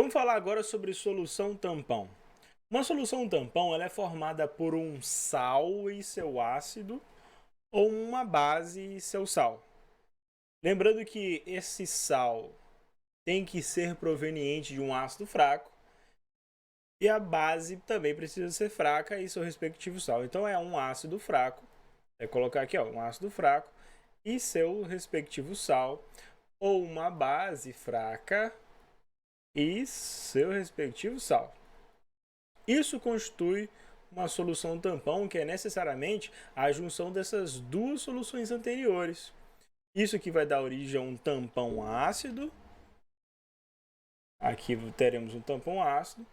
Vamos falar agora sobre solução tampão. Uma solução tampão ela é formada por um sal e seu ácido ou uma base e seu sal. Lembrando que esse sal tem que ser proveniente de um ácido fraco e a base também precisa ser fraca e seu respectivo sal. Então é um ácido fraco, colocar aqui um ácido fraco e seu respectivo sal, ou uma base fraca e seu respectivo sal. Isso constitui uma solução tampão, que é necessariamente a junção dessas duas soluções anteriores. Isso aqui vai dar origem a um tampão ácido. Aqui teremos um tampão ácido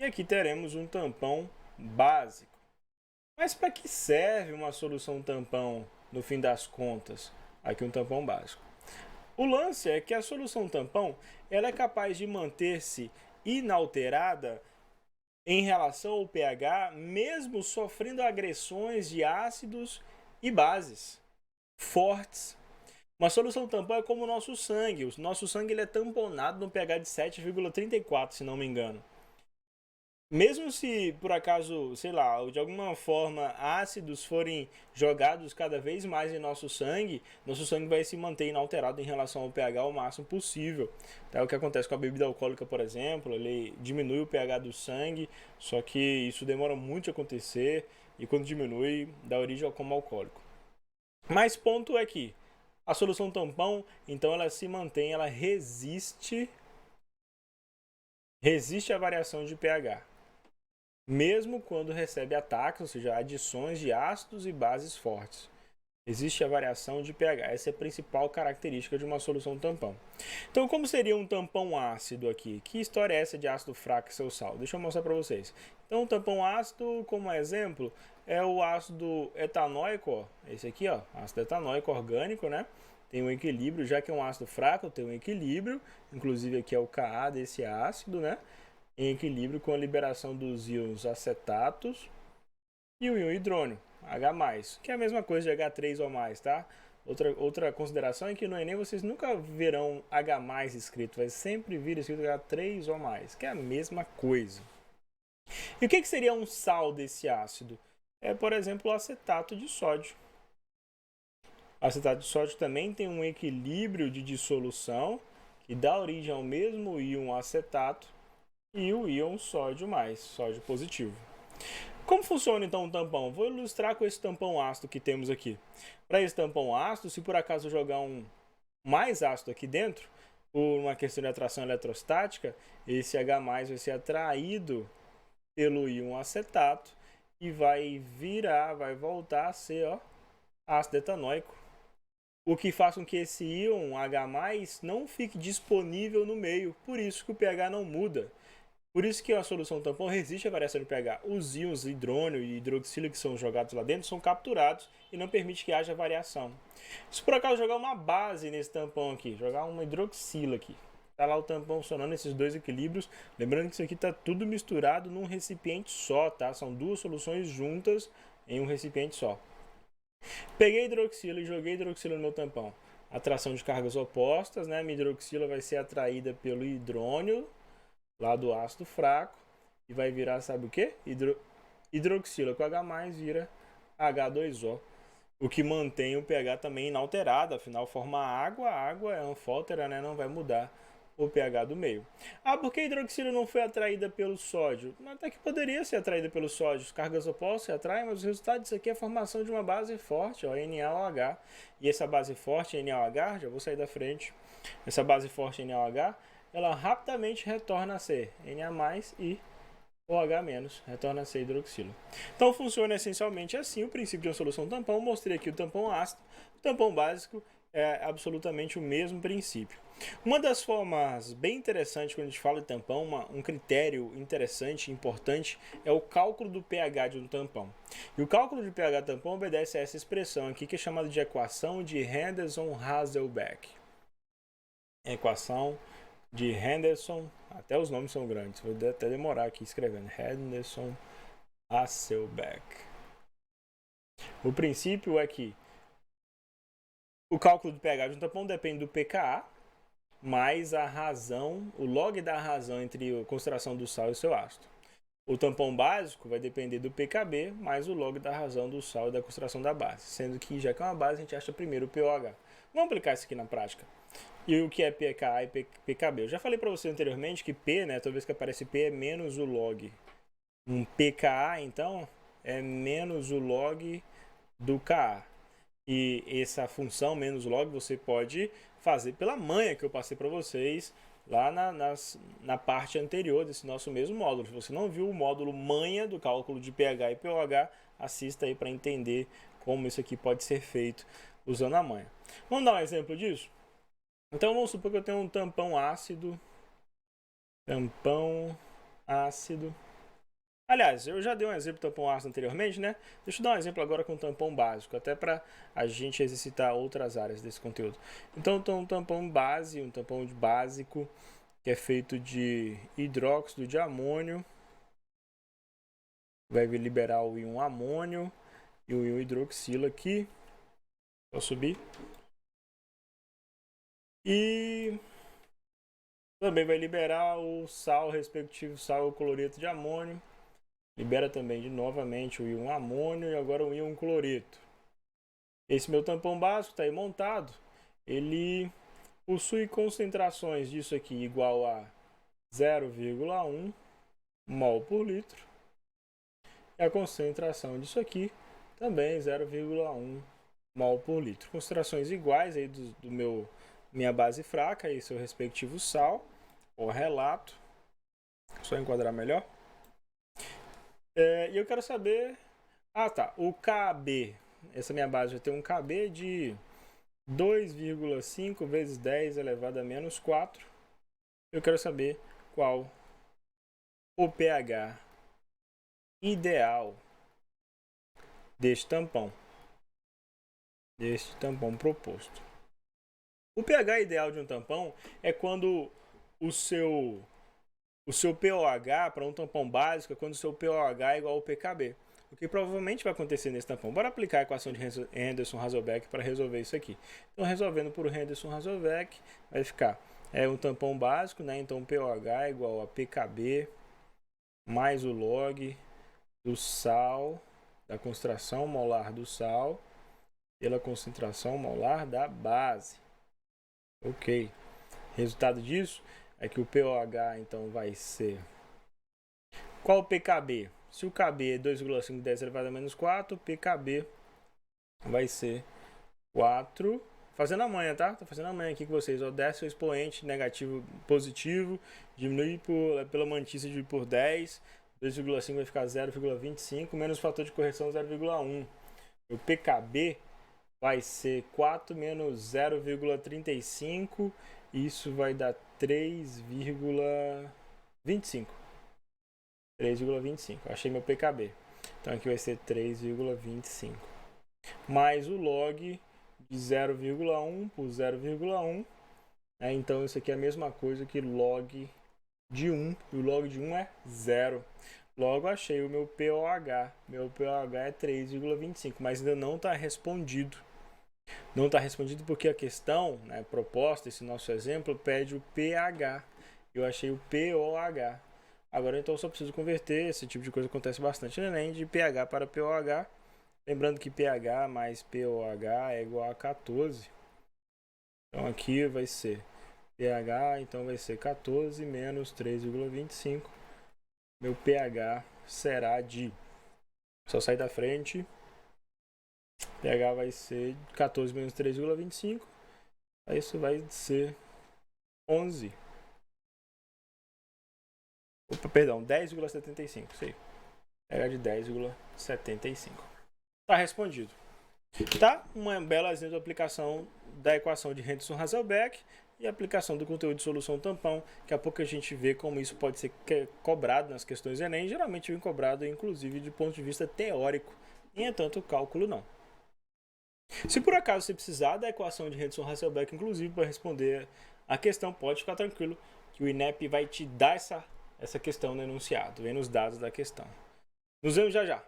e aqui teremos um tampão básico. Mas para que serve uma solução tampão no fim das contas? Aqui um tampão básico. O lance é que a solução tampão ela é capaz de manter-se inalterada em relação ao pH, mesmo sofrendo agressões de ácidos e bases fortes. Uma solução tampão é como o nosso sangue. O nosso sangue ele é tamponado no pH de 7,34, se não me engano. Mesmo se, por acaso, sei lá, de alguma forma ácidos forem jogados cada vez mais em nosso sangue vai se manter inalterado em relação ao pH o máximo possível. Tá? O que acontece com a bebida alcoólica, por exemplo, ele diminui o pH do sangue, só que isso demora muito a acontecer e quando diminui, dá origem ao coma alcoólico. Mas ponto é que a solução tampão, então ela se mantém, ela resiste à variação de pH. Mesmo quando recebe ataques, ou seja, adições de ácidos e bases fortes. Existe a variação de pH, essa é a principal característica de uma solução tampão. Então, como seria um tampão ácido aqui? Que história é essa de ácido fraco e seu sal? Deixa eu mostrar para vocês. Então, o tampão ácido, como exemplo, é o ácido etanóico, esse aqui, ácido etanóico orgânico, né? Tem um equilíbrio, já que é um ácido fraco, tem um equilíbrio, inclusive aqui é o Ka desse ácido, né? Em equilíbrio com a liberação dos íons acetatos e o íon hidrônio, H+, que é a mesma coisa de H3 ou mais, tá? Outra consideração é que no Enem vocês nunca verão H+ escrito, vai sempre vir escrito H3 ou mais, que é a mesma coisa. E o que seria um sal desse ácido? É, por exemplo, o acetato de sódio. O acetato de sódio também tem um equilíbrio de dissolução que dá origem ao mesmo íon acetato e o íon sódio+, sódio positivo. Como funciona então o tampão? Vou ilustrar com esse tampão ácido que temos aqui. Para esse tampão ácido, se por acaso jogar um mais ácido aqui dentro, por uma questão de atração eletrostática, esse H+ vai ser atraído pelo íon acetato e vai voltar a ser ácido etanóico. O que faz com que esse íon H+ não fique disponível no meio, por isso que o pH não muda. Por isso que a solução tampão resiste à variação de pH. Os íons hidrônio e hidroxila que são jogados lá dentro são capturados e não permite que haja variação. Se por acaso jogar uma base nesse tampão aqui, jogar uma hidroxila aqui, tá lá o tampão funcionando, esses dois equilíbrios. Lembrando que isso aqui está tudo misturado num recipiente só, tá? São duas soluções juntas em um recipiente só. Peguei hidroxila e joguei hidroxila no meu tampão. Atração de cargas opostas, né? Minha hidroxila vai ser atraída pelo hidrônio lá do ácido fraco e vai virar, sabe o que? Hidroxila com H+ vira H2O, o que mantém o pH também inalterado, afinal forma água, a água é anfótera, né? Não vai mudar o pH do meio. Por que a hidroxila não foi atraída pelo sódio? Até que poderia ser atraída pelo sódio, as cargas opostas se atraem, mas o resultado disso aqui é a formação de uma base forte, NaOH, e essa base forte, NaOH, já vou sair da frente, essa base forte NaOH, ela rapidamente retorna a ser Na+ e OH-, retorna a ser hidroxila. Então funciona essencialmente assim o princípio de uma solução tampão. Mostrei aqui o tampão ácido, o tampão básico é absolutamente o mesmo princípio. Uma das formas bem interessantes quando a gente fala de tampão, um critério interessante e importante é o cálculo do pH de um tampão. E o cálculo de pH do tampão obedece a essa expressão aqui que é chamada de equação de Henderson-Hasselbalch. Equação de Henderson, até os nomes são grandes, vou até demorar aqui escrevendo, Henderson-Hasselbalch. O princípio é que o cálculo do pH de um tampão depende do pKa, mais a razão, o log da razão entre a concentração do sal e o seu ácido. O tampão básico vai depender do pKb mais o log da razão do sal e da concentração da base, sendo que já que é uma base, a gente acha primeiro o pOH. Vamos aplicar isso aqui na prática. E o que é pKa e pKb? Eu já falei para você anteriormente que P, né, toda vez que aparece P, é menos o log. Um pKa, então, é menos o log do Ka. E essa função menos log você pode fazer pela manha que eu passei para vocês lá na parte anterior desse nosso mesmo módulo. Se você não viu o módulo manha do cálculo de pH e pOH, assista aí para entender como isso aqui pode ser feito usando a manha. Vamos dar um exemplo disso? Então vamos supor que eu tenho um tampão ácido. Aliás, eu já dei um exemplo de tampão ácido anteriormente, né? Deixa eu dar um exemplo agora com tampão básico, até para a gente exercitar outras áreas desse conteúdo. Então, um tampão base, um tampão básico, que é feito de hidróxido de amônio. Vai liberar o íon amônio e o íon hidroxilo aqui. Vou subir. E também vai liberar o sal, respectivo sal e cloreto de amônio. Libera também novamente o íon amônio e agora o íon cloreto. Esse meu tampão básico está aí montado. Ele possui concentrações disso aqui igual a 0,1 mol por litro. E a concentração disso aqui também 0,1 mol por litro. Concentrações iguais aí do minha base fraca e seu respectivo sal, ou relato. Só enquadrar melhor. E eu quero saber... Ah, tá. O KB. Essa minha base vai ter um KB de 2,5 vezes 10 elevado a menos 4. Eu quero saber qual o pH ideal deste tampão proposto. O pH ideal de um tampão é quando o seu pOH para um tampão básico é quando o seu pOH é igual ao pKb. O que provavelmente vai acontecer nesse tampão? Bora aplicar a equação de Henderson-Haselbeck para resolver isso aqui. Então, resolvendo por Henderson-Haselbeck, vai ficar um tampão básico, né? Então, pOH é igual a pKb mais o log do sal, da concentração molar do sal, pela concentração molar da base. Ok. Resultado disso é que o pOH, então, vai ser... Qual o pKb? Se o KB é 2,5 10 elevado a menos 4, o pKb vai ser 4. Fazendo a manha, tá? Tô fazendo a manha aqui com vocês. Ó, desce o expoente negativo positivo, diminui pela mantícia por 10. 2,5 vai ficar 0,25, menos o fator de correção 0,1. O pKb vai ser 4 menos 0,35. Isso vai dar 3,25. 3,25. Achei meu pKb. Então aqui vai ser 3,25. Mais o log de 0,1 por 0,1. Então isso aqui é a mesma coisa que log de 1. E o log de 1 é 0. Logo achei o meu pOH. Meu pOH é 3,25. Mas ainda não está respondido. Não está respondido porque a questão, né, proposta, esse nosso exemplo, pede o pH. Eu achei o pOH. Agora, então, eu só preciso converter. Esse tipo de coisa acontece bastante no Enem, de pH para pOH. Lembrando que pH mais pOH é igual a 14. Então, aqui vai ser pH, então vai ser 14 menos 3,25. Meu pH será de... Só sair da frente. pH vai ser 14 menos 3,25. Isso vai ser 11. Opa, perdão, 10,75. Isso aí. pH de 10,75. Tá respondido. Tá? Uma bela exemplo de aplicação da equação de Henderson-Haselbeck e aplicação do conteúdo de solução tampão. Daqui a pouco a gente vê como isso pode ser cobrado nas questões do Enem. Geralmente vem cobrado, inclusive, de ponto de vista teórico. E, entanto, cálculo não. Se por acaso você precisar da equação de Henderson-Haselbeck, inclusive, para responder a questão, pode ficar tranquilo que o INEP vai te dar essa questão no enunciado, vendo os dados da questão. Nos vemos já já.